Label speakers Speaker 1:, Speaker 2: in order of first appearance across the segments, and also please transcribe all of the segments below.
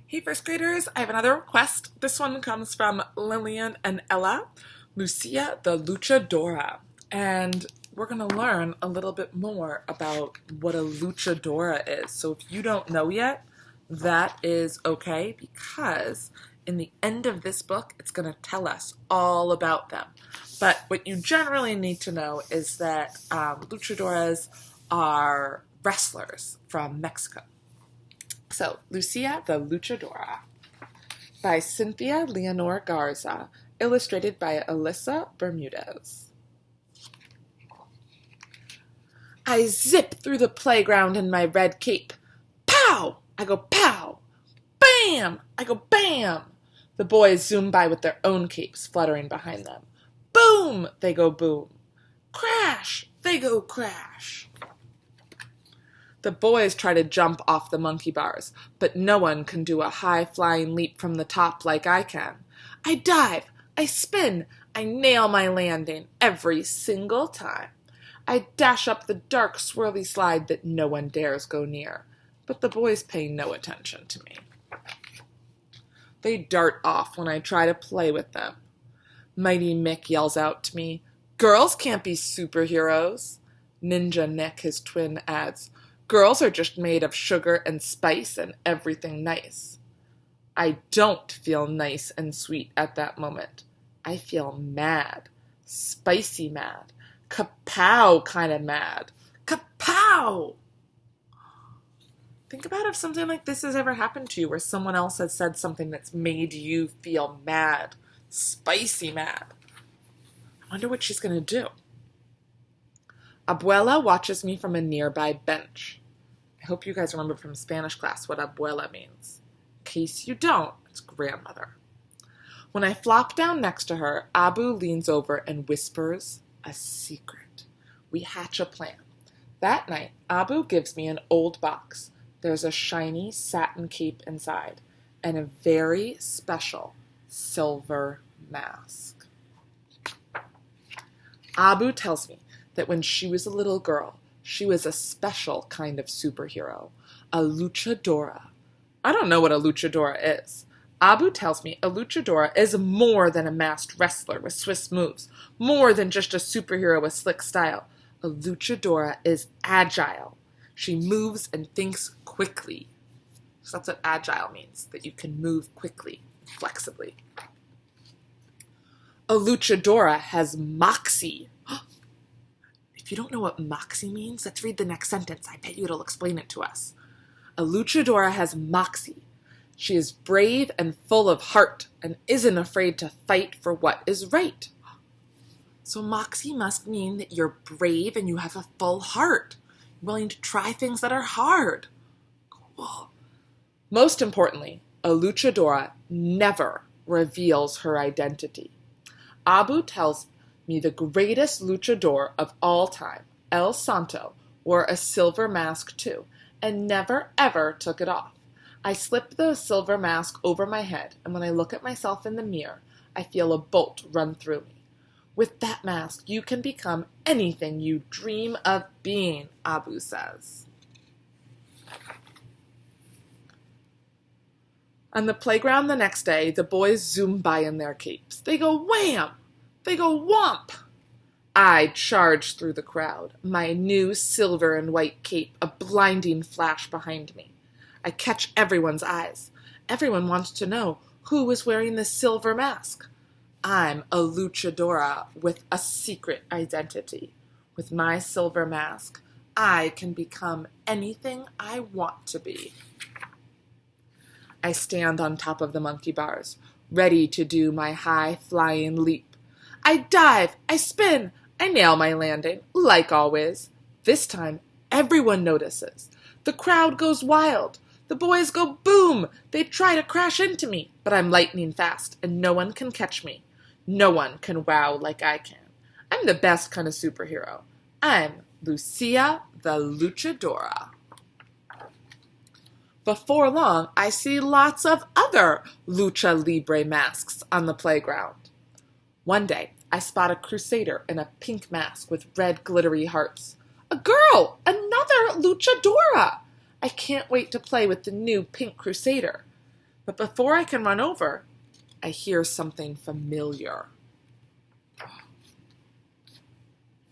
Speaker 1: Hey first graders, I have another request. This one comes from Lillian and Ella, Lucia the Lucadora. And we're going to learn a little bit more about what a luchadora is. So if you don't know yet, that is okay because in the end of this book, it's going to tell us all about them. But what you generally need to know is that luchadoras are wrestlers from Mexico. So, Lucia the Lucadora by Cynthia Leonor Garza, illustrated by Alyssa Bermudez. I zip through the playground in my red cape. Pow! I go pow! Bam! I go bam! The boys zoom by with their own capes fluttering behind them. Boom! They go boom. Crash! They go crash. The boys try to jump off the monkey bars, but no one can do a high-flying leap from the top like I can. I dive, I spin, I nail my landing every single time. I dash up the dark, swirly slide that no one dares go near, but the boys pay no attention to me. They dart off when I try to play with them. Mighty Mick yells out to me, "Girls can't be superheroes." Ninja Nick, his twin, adds, "Girls are just made of sugar and spice and everything nice." I don't feel nice and sweet at that moment. I feel mad, spicy mad, kapow kind of mad. Kapow! Think about if something like this has ever happened to you where someone else has said something that's made you feel mad, spicy mad. I wonder what she's going to do. Abuela watches me from a nearby bench. I hope you guys remember from Spanish class what abuela means. In case you don't, it's grandmother. When I flop down next to her, Abu leans over and whispers a secret. We hatch a plan. That night, Abu gives me an old box. There's a shiny satin cape inside and a very special silver mask. Abu tells me that when she was a little girl, she was a special kind of superhero, a luchadora. I don't know what a luchadora is. Abu tells me a luchadora is more than a masked wrestler with Swiss moves, more than just a superhero with slick style. A luchadora is agile. She moves and thinks quickly. So that's what agile means, that you can move quickly, flexibly. A luchadora has moxie. If you don't know what moxie means, let's read the next sentence. I bet you it'll explain it to us. A luchadora has moxie. She is brave and full of heart and isn't afraid to fight for what is right. So moxie must mean that you're brave and you have a full heart, willing to try things that are hard. Cool. Most importantly, a luchadora never reveals her identity. Abu tells me the greatest luchador of all time, El Santo, wore a silver mask too, and never ever took it off. I slip the silver mask over my head, and when I look at myself in the mirror, I feel a bolt run through me. With that mask, you can become anything you dream of being, Abu says. On the playground the next day, the boys zoom by in their capes. They go wham! They go whomp! I charge through the crowd, my new silver and white cape a blinding flash behind me. I catch everyone's eyes. Everyone wants to know who is wearing the silver mask. I'm a luchadora with a secret identity. With my silver mask, I can become anything I want to be. I stand on top of the monkey bars, ready to do my high-flying leap. I dive, I spin, I nail my landing, like always. This time, everyone notices. The crowd goes wild. The boys go boom. They try to crash into me, but I'm lightning fast, and no one can catch me. No one can wow like I can. I'm the best kind of superhero. I'm Lucia the Lucadora. Before long, I see lots of other lucha libre masks on the playground. One day, I spot a crusader in a pink mask with red glittery hearts. A girl! Another luchadora! I can't wait to play with the new pink crusader. But before I can run over, I hear something familiar.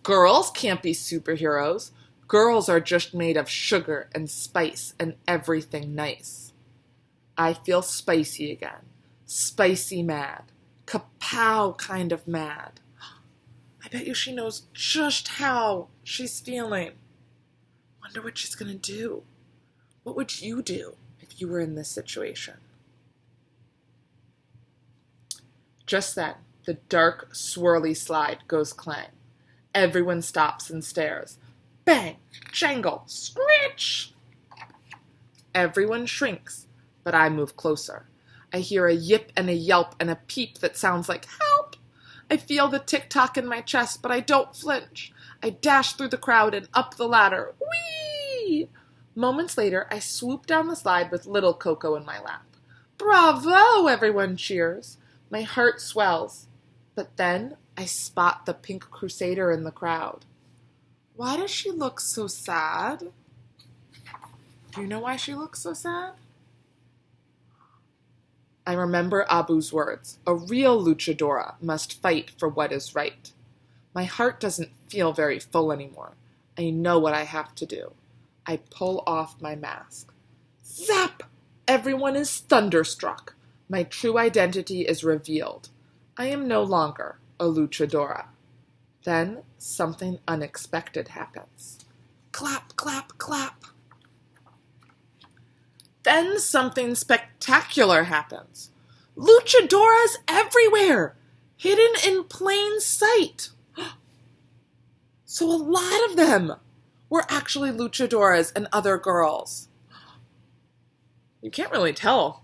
Speaker 1: Girls can't be superheroes. Girls are just made of sugar and spice and everything nice. I feel spicy again. Spicy mad. Kapow kind of mad. I bet you she knows just how she's feeling. Wonder what she's gonna do. What would you do if you were in this situation? Just then, the dark, swirly slide goes clang. Everyone stops and stares. Bang! Jangle! Screech! Everyone shrinks, but I move closer. I hear a yip and a yelp and a peep that sounds like help. I feel the tick-tock in my chest, but I don't flinch. I dash through the crowd and up the ladder. Whee! Moments later, I swoop down the slide with little Coco in my lap. Bravo! Everyone cheers. My heart swells. But then I spot the pink crusader in the crowd. Why does she look so sad? Do you know why she looks so sad? I remember Abu's words. A real luchadora must fight for what is right. My heart doesn't feel very full anymore. I know what I have to do. I pull off my mask. Zap! Everyone is thunderstruck. My true identity is revealed. I am no longer a luchadora. Then something unexpected happens. Clap, clap, clap. Then something spectacular happens. Luchadoras everywhere, hidden in plain sight. So a lot of them were actually luchadoras and other girls. You can't really tell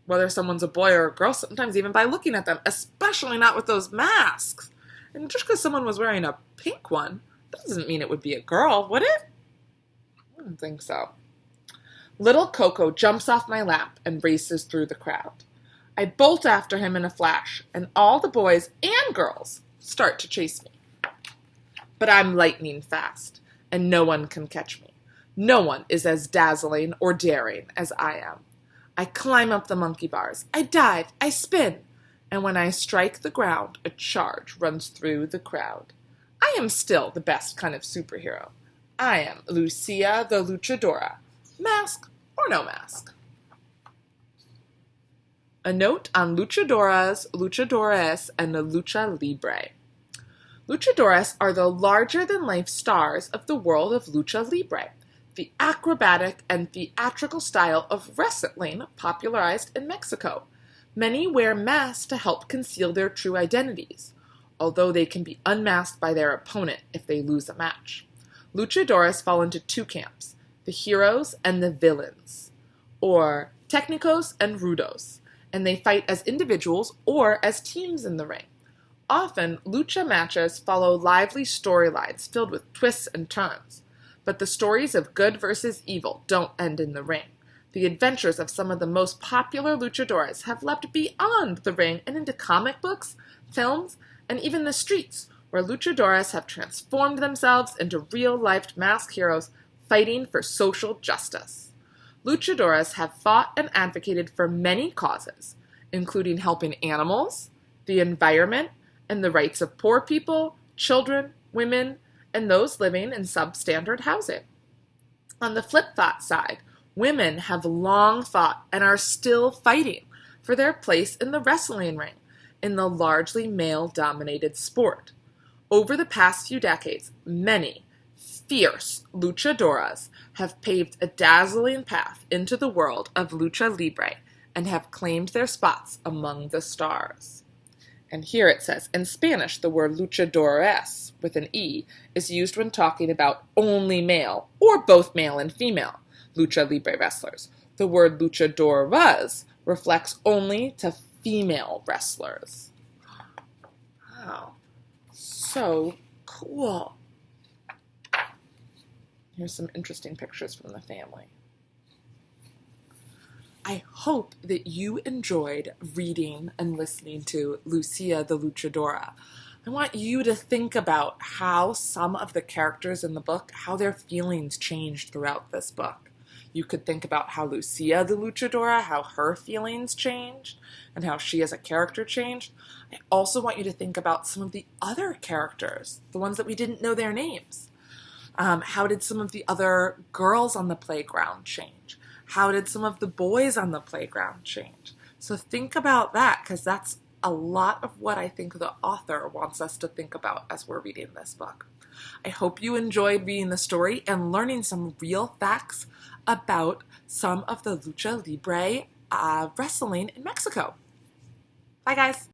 Speaker 1: whether someone's a boy or a girl, sometimes even by looking at them, especially not with those masks. And just because someone was wearing a pink one, that doesn't mean it would be a girl, would it? I don't think so. Little Coco jumps off my lap and races through the crowd. I bolt after him in a flash, and all the boys and girls start to chase me. But I'm lightning fast, and no one can catch me. No one is as dazzling or daring as I am. I climb up the monkey bars, I dive, I spin, and when I strike the ground, a charge runs through the crowd. I am still the best kind of superhero. I am Lucia the Lucadora, mask or no mask. A note on luchadoras, luchadores, and the lucha libre. Luchadores are the larger-than-life stars of the world of lucha libre, the acrobatic and theatrical style of wrestling popularized in Mexico. Many wear masks to help conceal their true identities, although they can be unmasked by their opponent if they lose a match. Luchadores fall into two camps, the heroes and the villains, or técnicos and rudos, and they fight as individuals or as teams in the ring. Often, lucha matches follow lively storylines filled with twists and turns, but the stories of good versus evil don't end in the ring. The adventures of some of the most popular luchadores have leapt beyond the ring and into comic books, films, and even the streets, where luchadores have transformed themselves into real-life masked heroes fighting for social justice. Luchadoras have fought and advocated for many causes, including helping animals, the environment, and the rights of poor people, children, women, and those living in substandard housing. On the flip-flop side, women have long fought and are still fighting for their place in the wrestling ring, in the largely male-dominated sport. Over the past few decades, many fierce luchadoras have paved a dazzling path into the world of lucha libre and have claimed their spots among the stars. And here it says, in Spanish, the word luchadores, with an E, is used when talking about only male, or both male and female, lucha libre wrestlers. The word luchadoras reflects only to female wrestlers. Wow. So cool. Here's some interesting pictures from the family. I hope that you enjoyed reading and listening to Lucia the Lucadora. I want you to think about how some of the characters in the book, how their feelings changed throughout this book. You could think about how Lucia the Luchadora, how her feelings changed and how she as a character changed. I also want you to think about some of the other characters, the ones that we didn't know their names. How did some of the other girls on the playground change? How did some of the boys on the playground change? So think about that, because that's a lot of what I think the author wants us to think about as we're reading this book. I hope you enjoyed reading the story and learning some real facts about some of the lucha libre wrestling in Mexico. Bye, guys.